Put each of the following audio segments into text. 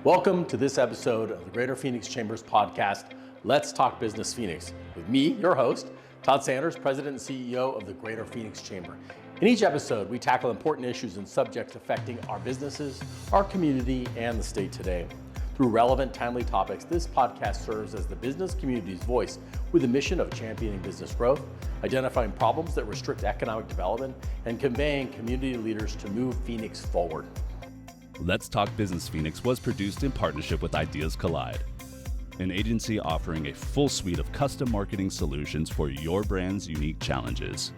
Welcome to this episode of the Greater Phoenix Chamber's podcast, Let's Talk Business Phoenix, with me, your host, Todd Sanders, President and CEO of the Greater Phoenix Chamber. In each episode, we tackle important issues and subjects affecting our businesses, our community, and the state today. Through relevant, timely topics, this podcast serves as the business community's voice with the mission of championing business growth, identifying problems that restrict economic development, and conveying community leaders to move Phoenix forward. Let's Talk Business Phoenix was produced in partnership with Ideas Collide, an agency offering a full suite of custom marketing solutions for your brand's unique challenges.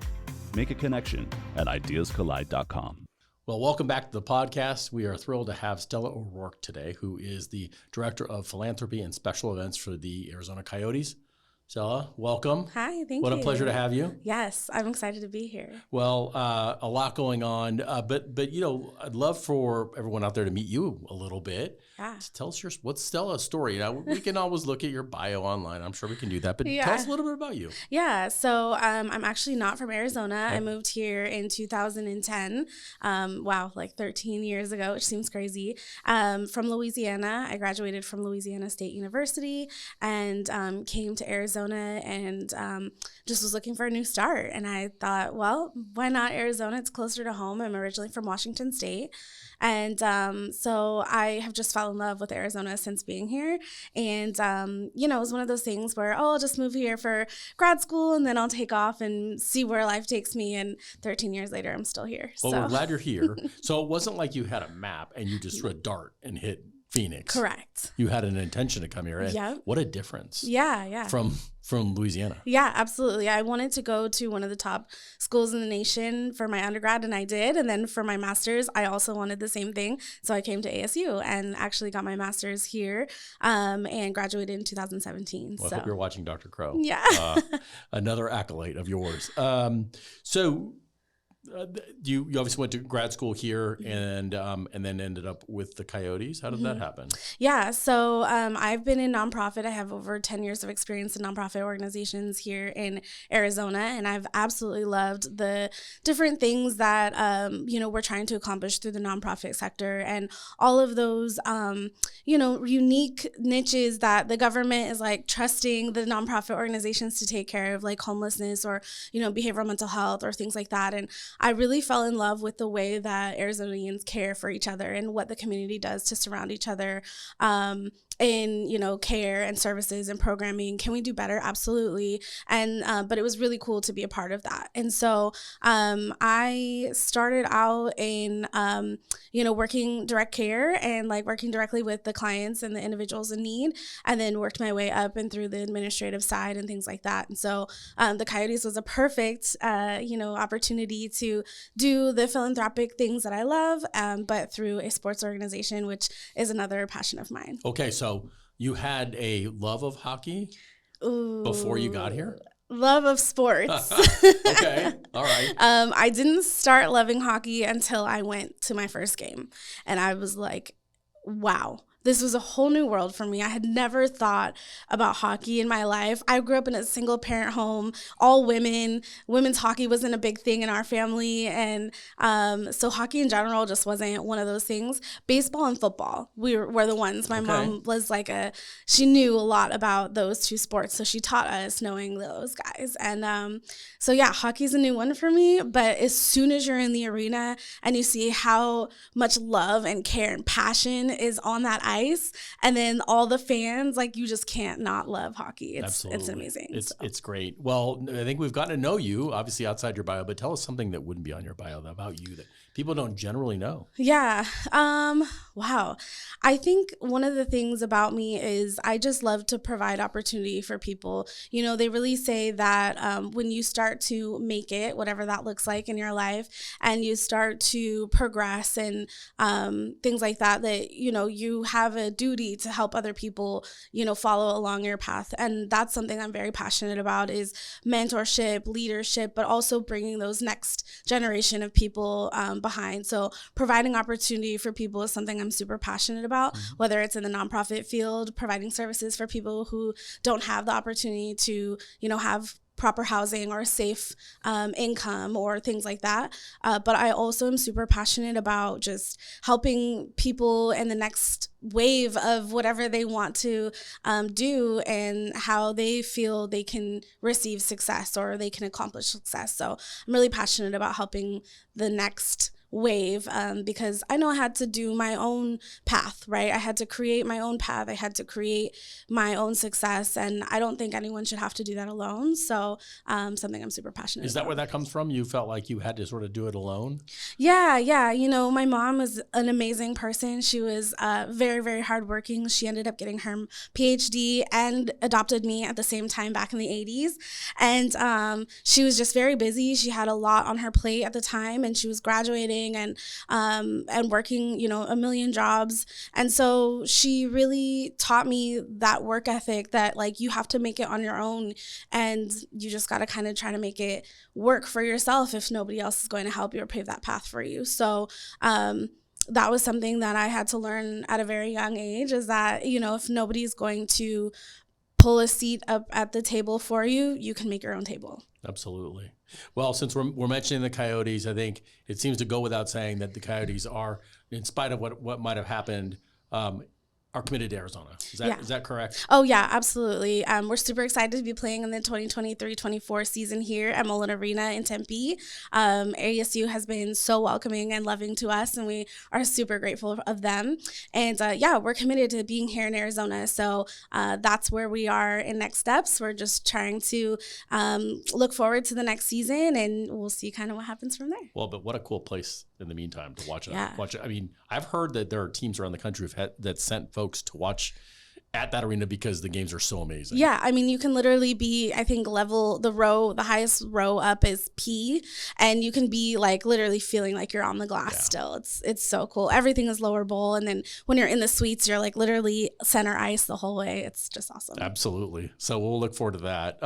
Make a connection at ideascollide.com. Well, welcome back to the podcast. We are thrilled to have Stella O-Rourke today, who is the Director of Philanthropy and Special Events for the Arizona Coyotes. Stella, welcome. Hi, thank you. What a pleasure to have you. Yes, I'm excited to be here. Well, a lot going on, but you know, I'd love for everyone out there to meet you a little bit. Yeah. Tell us what's Stella's story. Now, we can always look at your bio online. I'm sure we can do that, but tell us a little bit about you. Yeah, so I'm actually not from Arizona. Okay. I moved here in 2010. Wow, like 13 years ago, which seems crazy. From Louisiana. I graduated from Louisiana State University and came to Arizona and just was looking for a new start. And I thought, well, why not Arizona? It's closer to home. I'm originally from Washington State. And so I have just fell in love with Arizona since being here. And, you know, it was one of those things where, I'll just move here for grad school and then I'll take off and see where life takes me. And 13 years later, I'm still here. Well, so. we're glad you're here. So it wasn't like you had a map and you just threw a dart and hit Phoenix. Correct. You had an intention to come here. And Yep. What a difference. Yeah. From Louisiana. Yeah, absolutely. I wanted to go to one of the top schools in the nation for my undergrad, and I did. And then for my master's, I also wanted the same thing. So I came to ASU and actually got my master's here and graduated in 2017. Well, I hope you're watching Dr. Crow. Yeah. Another accolade of yours. You obviously went to grad school here and then ended up with the Coyotes. How did that happen? Yeah, so I've been in nonprofit. I have over 10 years of experience in nonprofit organizations here in Arizona, and I've absolutely loved the different things that we're trying to accomplish through the nonprofit sector and all of those unique niches that the government is like trusting the nonprofit organizations to take care of, like homelessness or behavioral mental health or things like that. And I really fell in love with the way that Arizonians care for each other and what the community does to surround each other in care and services and programming. Can we do better? Absolutely. And but it was really cool to be a part of that. And so I started out in working direct care and like working directly with the clients and the individuals in need, and then worked my way up and through the administrative side and things like that. And so the Coyotes was a perfect opportunity to do the philanthropic things that I love, but through a sports organization, which is another passion of mine. Okay, so you had a love of hockey before you got here? Love of sports. Okay, all right. I didn't start loving hockey until I went to my first game. And I was like, wow. This was a whole new world for me. I had never thought about hockey in my life. I grew up in a single parent home, all women. Women's hockey wasn't a big thing in our family. And so hockey in general just wasn't one of those things. Baseball and football were the ones. My mom was like she knew a lot about those two sports. So she taught us knowing those guys. And so yeah, hockey's a new one for me. But as soon as you're in the arena and you see how much love and care and passion is on that ice, and then all the fans, like you just can't not love hockey. It's amazing. It's great. Well, I think we've gotten to know you, obviously outside your bio, but tell us something that wouldn't be on your bio about you that people don't generally know. Yeah. Wow. I think one of the things about me is I just love to provide opportunity for people. They really say that when you start to make it, whatever that looks like in your life, and you start to progress and things like that, you have a duty to help other people, follow along your path. And that's something I'm very passionate about, is mentorship, leadership, but also bringing those next generation of people behind. So providing opportunity for people is something I'm super passionate about, whether it's in the nonprofit field, providing services for people who don't have the opportunity to, have proper housing or safe income or things like that. But I also am super passionate about just helping people in the next wave of whatever they want to do and how they feel they can receive success or they can accomplish success. So I'm really passionate about helping the next wave because I know I had to do my own path, right? I had to create my own path. I had to create my own success, and I don't think anyone should have to do that alone. So something I'm super passionate about. Is that where that comes from? You felt like you had to sort of do it alone? Yeah. My mom was an amazing person. She was very, very hardworking. She ended up getting her PhD and adopted me at the same time back in the 80s. And she was just very busy. She had a lot on her plate at the time, and she was graduating and working, a million jobs. And so she really taught me that work ethic that like you have to make it on your own, and you just got to kind of try to make it work for yourself if nobody else is going to help you or pave that path for you. So that was something that I had to learn at a very young age, is that, if nobody's going to pull a seat up at the table for you, you can make your own table. Absolutely. Well, since we're mentioning the Coyotes, I think it seems to go without saying that the Coyotes are, in spite of what might have happened, are committed to Arizona. Is that correct? Oh, yeah, absolutely. We're super excited to be playing in the 2023-24 season here at Mullen Arena in Tempe. ASU has been so welcoming and loving to us, and we are super grateful of them. And we're committed to being here in Arizona. So that's where we are in next steps. We're just trying to look forward to the next season, and we'll see kind of what happens from there. Well, but what a cool place in the meantime to watch it. Yeah. I mean, I've heard that there are teams around the country that sent folks to watch at that arena because the games are so amazing. Yeah, I mean, you can literally be, I think, the highest row up is P, and you can be like literally feeling like you're on the glass still. It's so cool. Everything is lower bowl, and then when you're in the suites, you're like literally center ice the whole way. It's just awesome. Absolutely. So we'll look forward to that.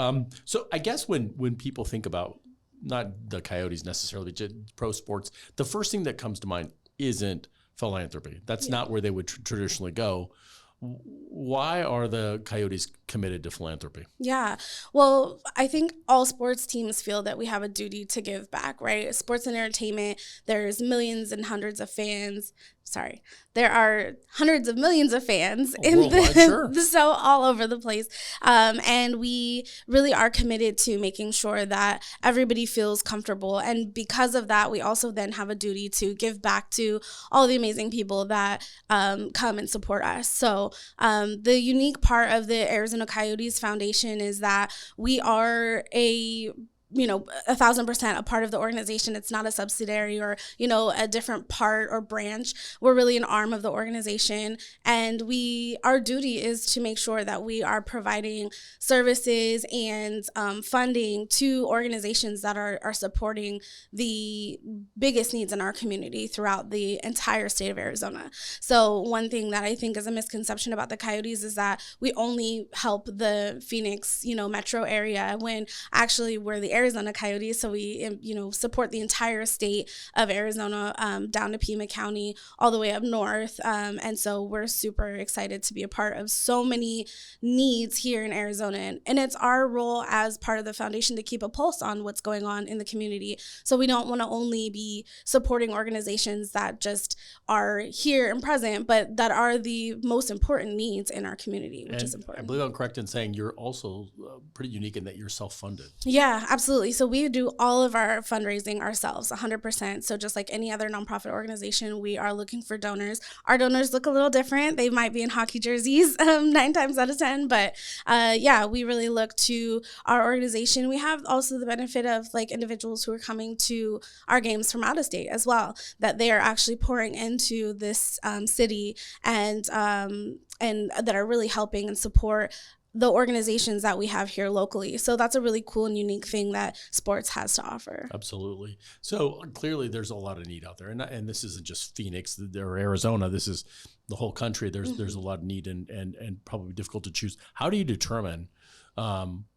So I guess when people think about not the Coyotes necessarily, just pro sports, the first thing that comes to mind isn't philanthropy. That's not where they would traditionally go. Why are the Coyotes committed to philanthropy? Yeah. Well, I think all sports teams feel that we have a duty to give back, right? Sports and entertainment, there's millions and hundreds of fans. There are hundreds of millions of fans so all over the place. And we really are committed to making sure that everybody feels comfortable. And because of that, we also then have a duty to give back to all the amazing people that come and support us. So the unique part of the Arizona Coyotes Foundation is that we are 1,000% a part of the organization. It's not a subsidiary or, a different part or branch. We're really an arm of the organization. And our duty is to make sure that we are providing services and funding to organizations that are supporting the biggest needs in our community throughout the entire state of Arizona. So one thing that I think is a misconception about the Coyotes is that we only help the Phoenix, metro area, when actually we're the Arizona Coyotes, so we support the entire state of Arizona, down to Pima County, all the way up north, and so we're super excited to be a part of so many needs here in Arizona, and it's our role as part of the foundation to keep a pulse on what's going on in the community. So we don't want to only be supporting organizations that just are here and present, but that are the most important needs in our community, which is important. I believe I'm correct in saying you're also pretty unique in that you're self-funded. Yeah, absolutely. So we do all of our fundraising ourselves, 100%. So just like any other nonprofit organization, we are looking for donors. Our donors look a little different. They might be in hockey jerseys 9 times out of 10. But we really look to our organization. We have also the benefit of like individuals who are coming to our games from out of state as well, that they are actually pouring into this city and that are really helping and support the organizations that we have here locally. So that's a really cool and unique thing that sports has to offer. Absolutely. So clearly there's a lot of need out there. And this isn't just Phoenix or Arizona. This is the whole country. There's a lot of need and probably difficult to choose. How do you determine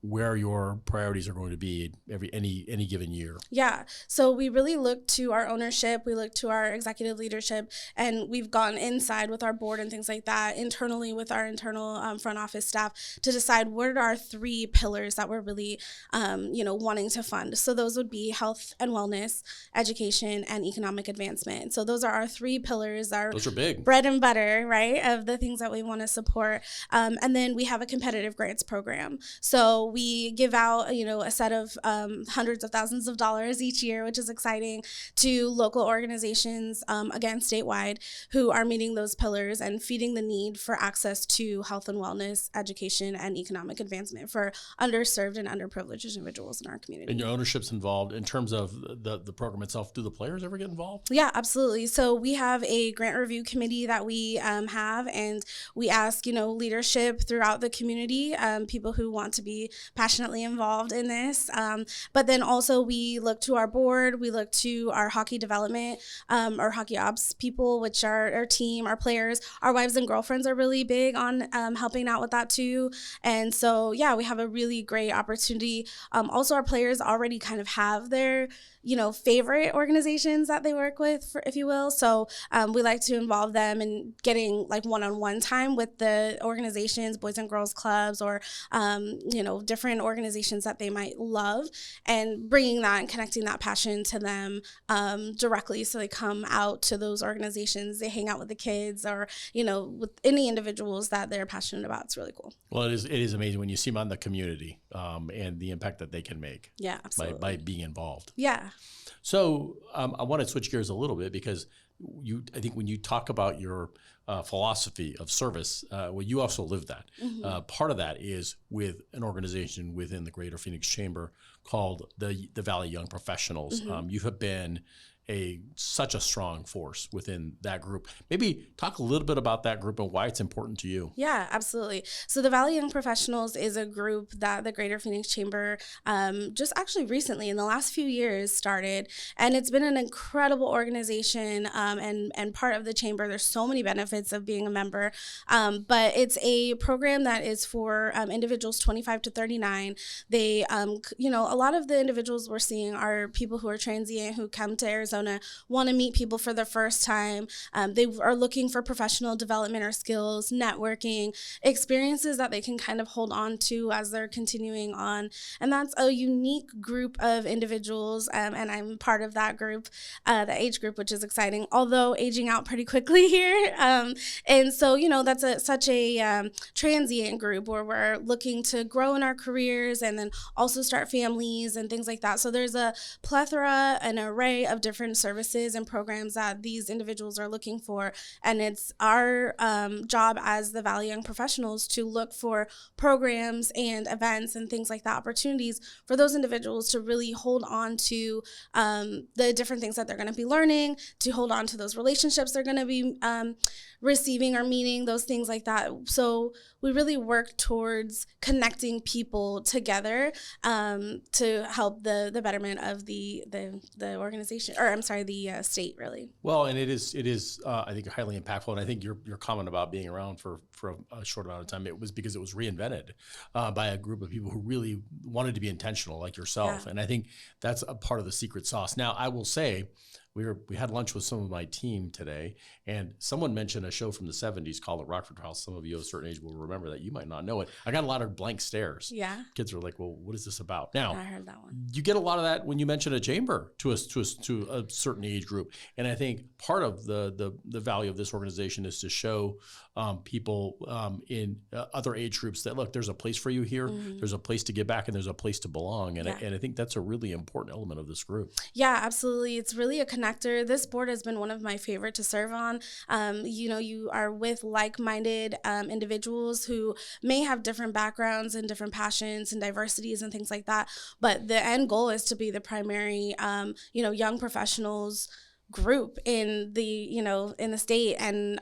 where your priorities are going to be any given year? Yeah. So we really look to our ownership, we look to our executive leadership, and we've gone inside with our board and things like that, internally with our internal front office staff, to decide what are our three pillars that we're really, wanting to fund. So those would be health and wellness, education, and economic advancement. So those are our three pillars, Those are big. bread and butter, right, of the things that we want to support. And then we have a competitive grants program. So we give out, a set of hundreds of thousands of dollars each year, which is exciting, to local organizations, again, statewide, who are meeting those pillars and feeding the need for access to health and wellness, education, and economic advancement for underserved and underprivileged individuals in our community. And your ownership's involved in terms of the program itself. Do the players ever get involved? Yeah, absolutely. So we have a grant review committee that we have, and we ask, leadership throughout the community, people who want to be passionately involved in this. But then also we look to our board, we look to our hockey development, our hockey ops people, which are our team, our players, our wives and girlfriends are really big on helping out with that too. And so, yeah, we have a really great opportunity. Also, our players already kind of have their favorite organizations that they work with, if you will. So we like to involve them in getting like one-on-one time with the organizations, boys and girls clubs, or, different organizations that they might love, and bringing that and connecting that passion to them directly. So they come out to those organizations, they hang out with the kids, or, with any individuals that they're passionate about. It's really cool. Well, it is amazing when you see them on the community and the impact that they can make. Yeah, absolutely. By being involved. Yeah. So I want to switch gears a little bit, because I think when you talk about your philosophy of service, you also live that. Mm-hmm. Part of that is with an organization within the Greater Phoenix Chamber called the Valley Young Professionals. Mm-hmm. You have been such a strong force within that group. Maybe talk a little bit about that group and why it's important to you. Yeah, absolutely. So the Valley Young Professionals is a group that the Greater Phoenix Chamber just actually recently in the last few years started, and it's been an incredible organization and part of the chamber. There's so many benefits of being a member, but it's a program that is for individuals 25 to 39. They, a lot of the individuals we're seeing are people who are transient, who come to Arizona, want to meet people for the first time. They are looking for professional development or skills, networking, experiences that they can kind of hold on to as they're continuing on. And that's a unique group of individuals, and I'm part of that group, the age group, which is exciting, although aging out pretty quickly here. And so, that's such a transient group where we're looking to grow in our careers and then also start families and things like that. So there's a plethora, an array of different services and programs that these individuals are looking for. And it's our job as the Valley Young Professionals to look for programs and events and things like that, opportunities for those individuals to really hold on to the different things that they're going to be learning, to hold on to those relationships they're going to be receiving or meeting, those things like that. So we really work towards connecting people together to help the betterment of the organization, or the state, really. Well, and it is I think highly impactful. And I think your comment about being around for a short amount of time, it was because it was reinvented by a group of people who really wanted to be intentional, like yourself. Yeah. And I think that's a part of the secret sauce. Now, I will say, we had lunch with some of my team today, and someone mentioned a show from the 70s called The Rockford House. Some of you of a certain age will remember that. You might not know it. I got a lot of blank stares. Yeah. Kids were like, well, what is this about? Now, I heard that one. You get a lot of that when you mention a chamber to a certain age group. And I think part of the value of this organization is to show people in other age groups that, look, there's a place for you here. Mm-hmm. There's a place to give back, and there's a place to belong. And, I think that's a really important element of this group. Yeah, absolutely. It's really a connector. This board has been one of my favorite to serve on. You are with like-minded individuals who may have different backgrounds and different passions and diversities and things like that. But the end goal is to be the primary, young professionals group in the state. And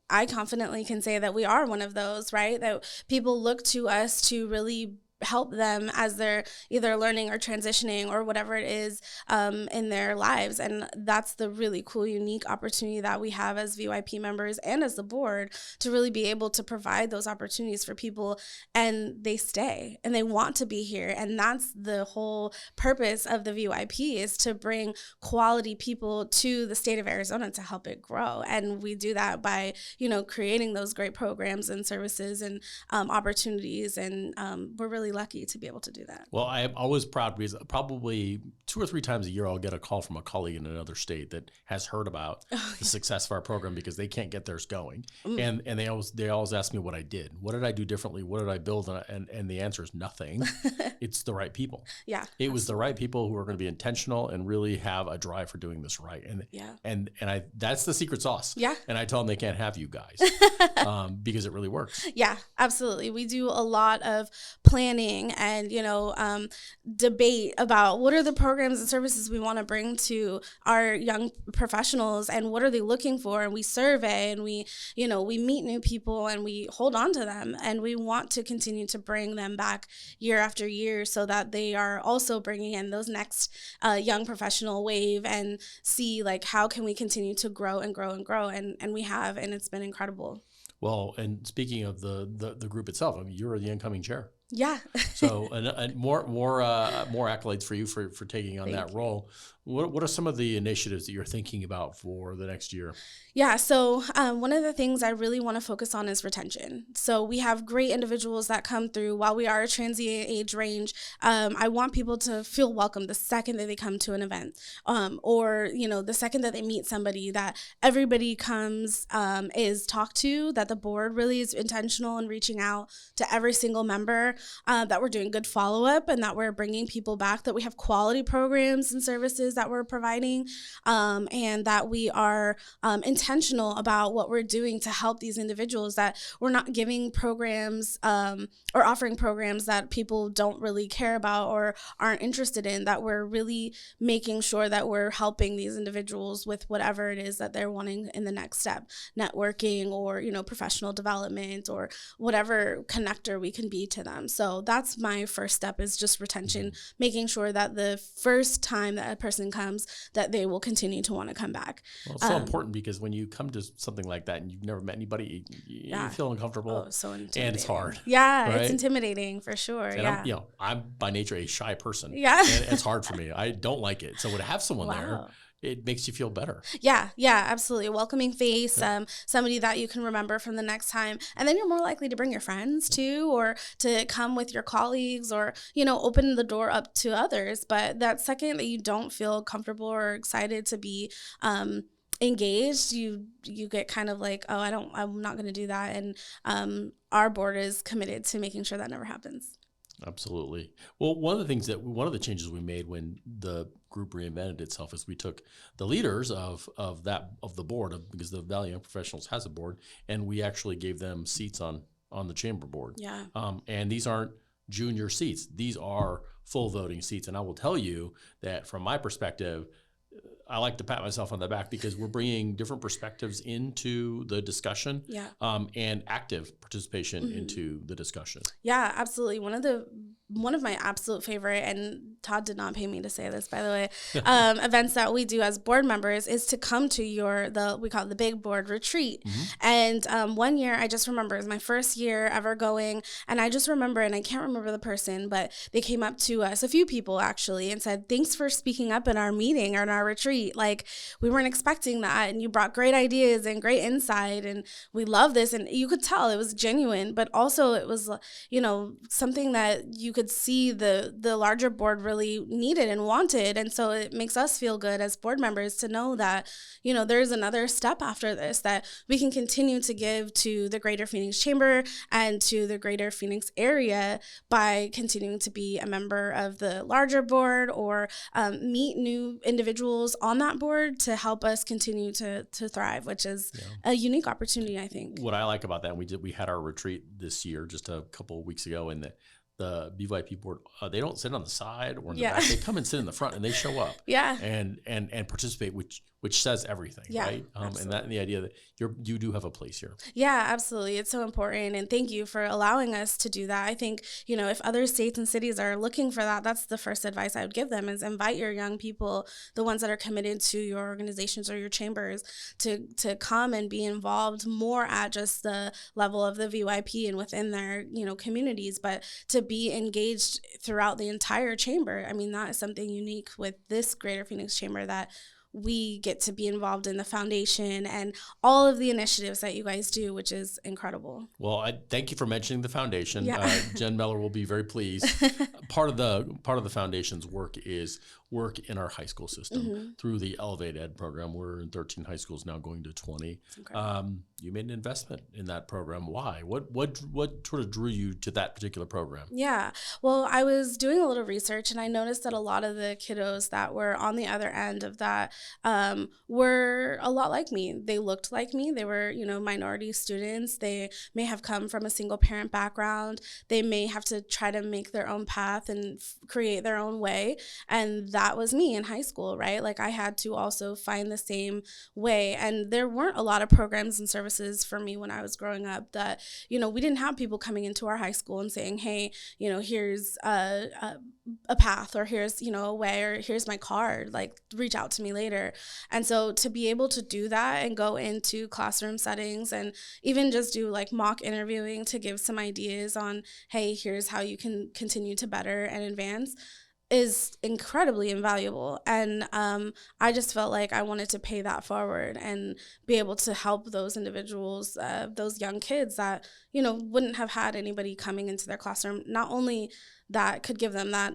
I confidently can say that we are one of those, right? That people look to us to really help them as they're either learning or transitioning or whatever it is in their lives. And that's the really cool, unique opportunity that we have as VYP members and as the board to really be able to provide those opportunities for people, and they stay and they want to be here. And that's the whole purpose of the VYP, is to bring quality people to the state of Arizona to help it grow. And we do that by, creating those great programs and services and opportunities. And we're really lucky to be able to do that. Well, I'm always proud because probably 2 or 3 times a year I'll get a call from a colleague in another state that has heard about the success of our program because they can't get theirs going. And they always ask me what I did. What did I do differently? What did I build? And the answer is nothing. It's the right people. Yeah. It was the right people who are going to be intentional and really have a drive for doing this right. And that's the secret sauce. Yeah. And I tell them they can't have you guys because it really works. Yeah, absolutely. We do a lot of planning and, debate about what are the programs and services we want to bring to our young professionals and what are they looking for. And we survey and we meet new people and we hold on to them, and we want to continue to bring them back year after year so that they are also bringing in those next young professional wave and see how can we continue to grow and grow and grow. And we have, and it's been incredible. Well, and speaking of the group itself, I mean, you're the incoming chair. Yeah. So and more accolades for you for taking on that role. What are some of the initiatives that you're thinking about for the next year? Yeah, so one of the things I really want to focus on is retention. So we have great individuals that come through. While we are a transient age range, I want people to feel welcome the second that they come to an event, or the second that they meet somebody, that everybody comes is talked to, that the board really is intentional in reaching out to every single member, that we're doing good follow-up and that we're bringing people back, that we have quality programs and services that we're providing, and that we are intentional about what we're doing to help these individuals, that we're not giving programs or offering programs that people don't really care about or aren't interested in, that we're really making sure that we're helping these individuals with whatever it is that they're wanting in the next step, networking or, professional development or whatever connector we can be to them. So that's my first step, is just retention, making sure that the first time that a person comes, that they will continue to want to come back. Well, it's so important because when you come to something like that and you've never met anybody, you feel uncomfortable. Oh, so intimidating. And it's hard. Yeah, right? It's intimidating for sure. And I'm by nature a shy person. Yeah. And it's hard for me. I don't like it. So to have someone there, it makes you feel better. Yeah, absolutely. A welcoming face, somebody that you can remember from the next time. And then you're more likely to bring your friends too, or to come with your colleagues, or, open the door up to others. But that second that you don't feel comfortable or excited to be engaged, you get kind of like, oh, I'm not going to do that. And our board is committed to making sure that never happens. Absolutely. Well, one of the changes we made when the group reinvented itself is we took the leaders of the board, because the Valley Young Professionals has a board, and we actually gave them seats on the chamber board. Yeah. And these aren't junior seats; these are full voting seats. And I will tell you that from my perspective, I like to pat myself on the back because we're bringing different perspectives into the discussion, and active participation into the discussion. Yeah, absolutely. One of my absolute favorite, and Todd did not pay me to say this, by the way, events that we do as board members is to come to we call it the big board retreat. And one year, I just remember, it was my first year ever going, and I just remember, and I can't remember the person, but they came up to us, a few people actually, and said, "Thanks for speaking up in our meeting or in our retreat. We weren't expecting that, and you brought great ideas and great insight, and we love this." And you could tell it was genuine, but also it was, something that you could see the larger board really needed and wanted. And so it makes us feel good as board members to know that, there's another step after this that we can continue to give to the Greater Phoenix Chamber and to the Greater Phoenix area by continuing to be a member of the larger board, or meet new individuals on that board to help us continue to thrive, which is a unique opportunity, I think. What I like about that, we had our retreat this year just a couple of weeks ago, and the BYP board, they don't sit on the side or in the Yeah. back. They come and sit in the front, and they show up Yeah. and participate, which says everything, Yeah, right? And the idea that you do have a place here. Yeah, absolutely. It's so important. And thank you for allowing us to do that. I think, if other states and cities are looking for that, that's the first advice I would give them, is invite your young people, the ones that are committed to your organizations or your chambers, to come and be involved more at just the level of the VYP and within their, communities, but to be engaged throughout the entire chamber. I mean, that is something unique with this Greater Phoenix Chamber, that we get to be involved in the foundation and all of the initiatives that you guys do, which is incredible. Well, I thank you for mentioning the foundation. Yeah. Jen Meller will be very pleased. Part of the foundation's work is work in our high school system through the Elevate Ed program. We're in 13 high schools now, going to 20. You made an investment in that program. Why? What sort of drew you to that particular program? Yeah. Well, I was doing a little research, and I noticed that a lot of the kiddos that were on the other end of that were a lot like me. They looked like me. They were, minority students. They may have come from a single parent background. They may have to try to make their own path and create their own way. And that was me in high school, right? Like, I had to also find the same way. And there weren't a lot of programs and services for me when I was growing up that, we didn't have people coming into our high school and saying, hey, here's a path, or here's, a way, or here's my card, like, reach out to me later. And so to be able to do that and go into classroom settings and even just do like mock interviewing to give some ideas on, hey, here's how you can continue to better and advance, is incredibly invaluable. And I just felt like I wanted to pay that forward and be able to help those individuals, those young kids that, wouldn't have had anybody coming into their classroom, not only that could give them that,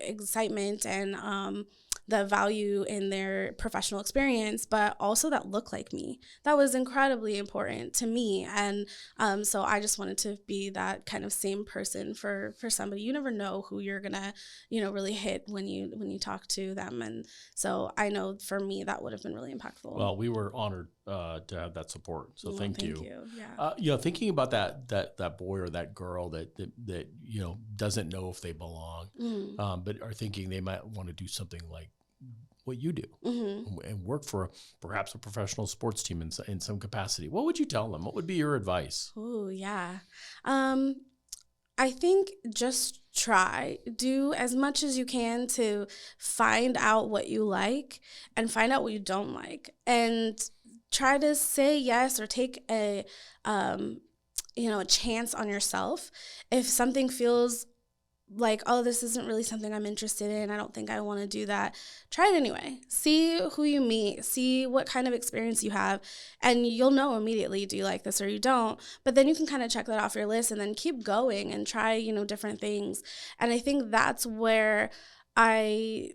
excitement and the value in their professional experience, but also that look like me. That was incredibly important to me. And so I just wanted to be that kind of same person for somebody. You never know who you're gonna, really hit when you talk to them. And so I know for me, that would have been really impactful. Well, we were honored to have that support. So thank you. Yeah. Thinking about that boy or that girl that doesn't know if they belong, but are thinking they might want to do something like what you do and work for perhaps a professional sports team in some capacity. What would you tell them? What would be your advice? Oh, yeah. I think just do as much as you can to find out what you like and find out what you don't like, and try to say yes or take a chance on yourself. If something feels like, oh, this isn't really something I'm interested in, I don't think I want to do that, try it anyway. See who you meet, see what kind of experience you have, and you'll know immediately, do you like this or you don't? But then you can kind of check that off your list and then keep going and try, different things. And I think that's where I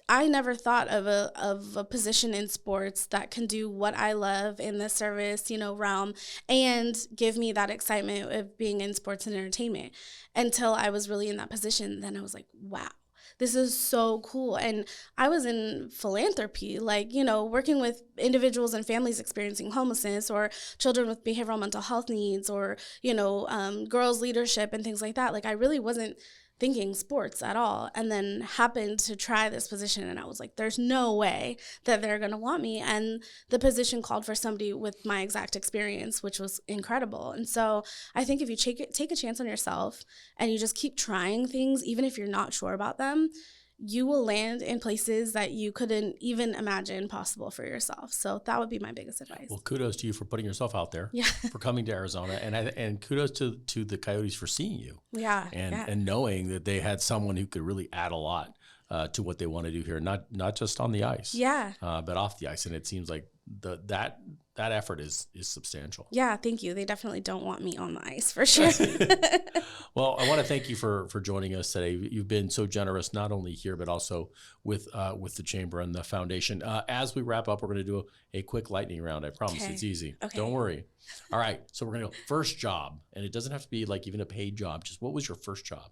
never thought of a position in sports that can do what I love in the service, realm, and give me that excitement of being in sports and entertainment until I was really in that position. Then I was like, wow, this is so cool. And I was in philanthropy, working with individuals and families experiencing homelessness, or children with behavioral mental health needs, or, girls leadership and things like that. Like, I really wasn't thinking sports at all, and then happened to try this position, and I was like, there's no way that they're going to want me. And the position called for somebody with my exact experience, which was incredible. And so I think if you take a chance on yourself and you just keep trying things, even if you're not sure about them, you will land in places that you couldn't even imagine possible for yourself. So that would be my biggest advice. Well, kudos to you for putting yourself out there, for coming to Arizona, and kudos to the Coyotes for seeing you. And knowing that they had someone who could really add a lot to what they want to do here, not just on the ice, but off the ice. And it seems like that effort is substantial. Yeah, thank you. They definitely don't want me on the ice, for sure. Well, I want to thank you for joining us today. You've been so generous, not only here, but also with the Chamber and the Foundation. As we wrap up, we're going to do a quick lightning round. I promise. It's easy. Okay. Don't worry. All right. So we're going to go first job. And it doesn't have to be like even a paid job. Just what was your first job?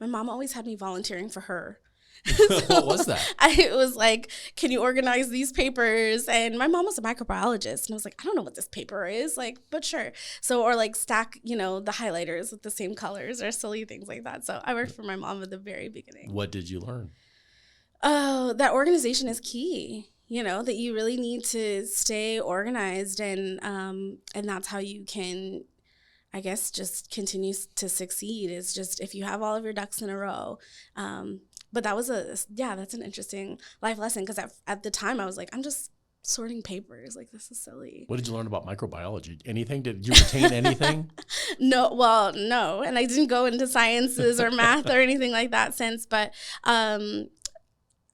My mom always had me volunteering for her. What was that? It was like, can you organize these papers? And my mom was a microbiologist, and I was like, I don't know what this paper is, like, but sure. So, or like stack, the highlighters with the same colors or silly things like that. So I worked for my mom at the very beginning. What did you learn? Oh, that organization is key. That you really need to stay organized, and that's how you can, I guess, just continue to succeed, is just if you have all of your ducks in a row. But that was that's an interesting life lesson, because at the time I was like, I'm just sorting papers. Like, this is silly. What did you learn about microbiology? Anything? Did you retain anything? No. And I didn't go into sciences or math or anything like that since, but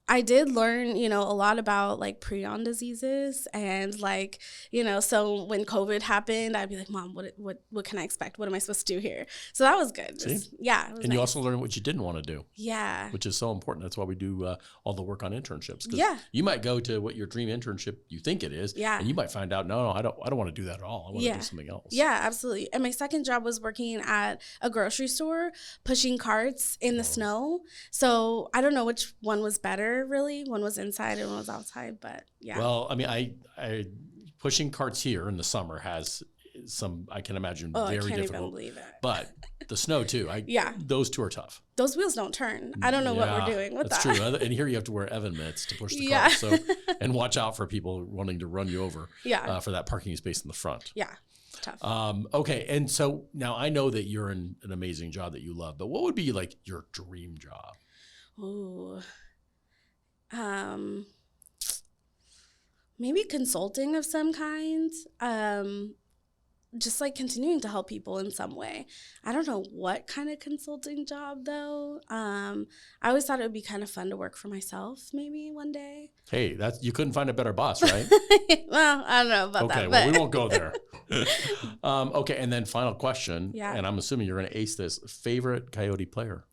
I did learn, a lot about like prion diseases, and like, so when COVID happened, I'd be like, Mom, what can I expect? What am I supposed to do here? So that was good. Yeah. And you also learned what you didn't want to do. Yeah. Which is so important. That's why we do all the work on internships. Yeah. You might go to what your dream internship you think it is. Yeah. And you might find out, no, I don't want to do that at all. I want to do something else. Yeah, absolutely. And my second job was working at a grocery store, pushing carts in the snow. So I don't know which one was better, really. One was inside and one was outside, but yeah. Well, I mean, I pushing carts here in the summer has some, I can imagine, very difficult. I can't even believe it. But the snow too. Those two are tough. Those wheels don't turn. I don't know what we're doing with that. That's true. And here you have to wear Evan mitts to push the cart. So, and watch out for people wanting to run you over for that parking space in the front. Yeah. Tough. Okay. And so now I know that you're in an amazing job that you love, but what would be like your dream job? Ooh. Maybe consulting of some kind. Just like continuing to help people in some way. I don't know what kind of consulting job though. I always thought it would be kind of fun to work for myself maybe one day. Hey, you couldn't find a better boss, right? Well, I don't know about that. Okay, well, we won't go there. Okay, and then final question, and I'm assuming you're going to ace this. Favorite Coyote player?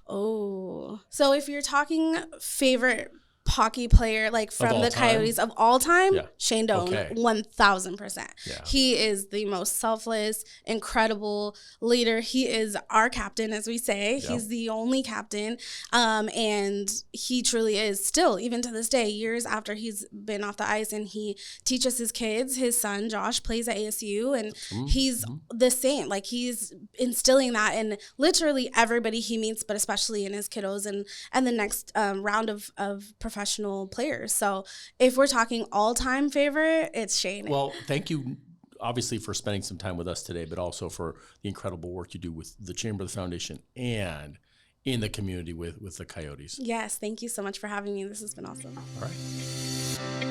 Oh, so if you're talking favorite hockey player, like from the Coyotes of all time, Shane Doan, 1000%. Yeah. He is the most selfless, incredible leader. He is our captain, as we say. Yep. He's the only captain. And he truly is still, even to this day, years after he's been off the ice, and he teaches his kids. His son, Josh, plays at ASU, and he's the same. Like, he's instilling that in literally everybody he meets, but especially in his kiddos and the next round of professional players. So if we're talking all-time favorite, it's Shane. Well, thank you obviously for spending some time with us today, but also for the incredible work you do with the Chamber, the Foundation, and in the community with the Coyotes. Yes, thank you so much for having me. This has been awesome. All right.